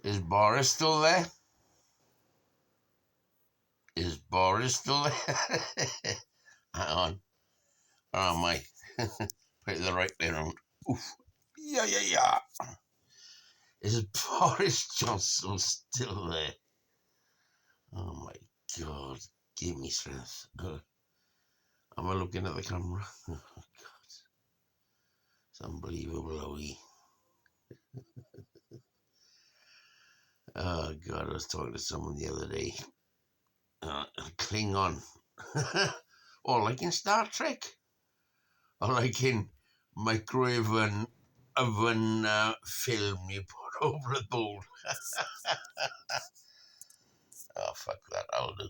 Is Boris still there? Is Boris still there? Hang on. Oh, my. Put it the right way around. Oof. Yeah, yeah, yeah. Is Boris Johnson still there? Oh, my God. Give me strength. Am I looking at the camera? Oh, God. It's unbelievable how he... Oh, God, I was talking to someone the other day. Klingon. Or like in Star Trek. Or like in microwave and oven film you put over a bowl. Oh, fuck that, I'll do.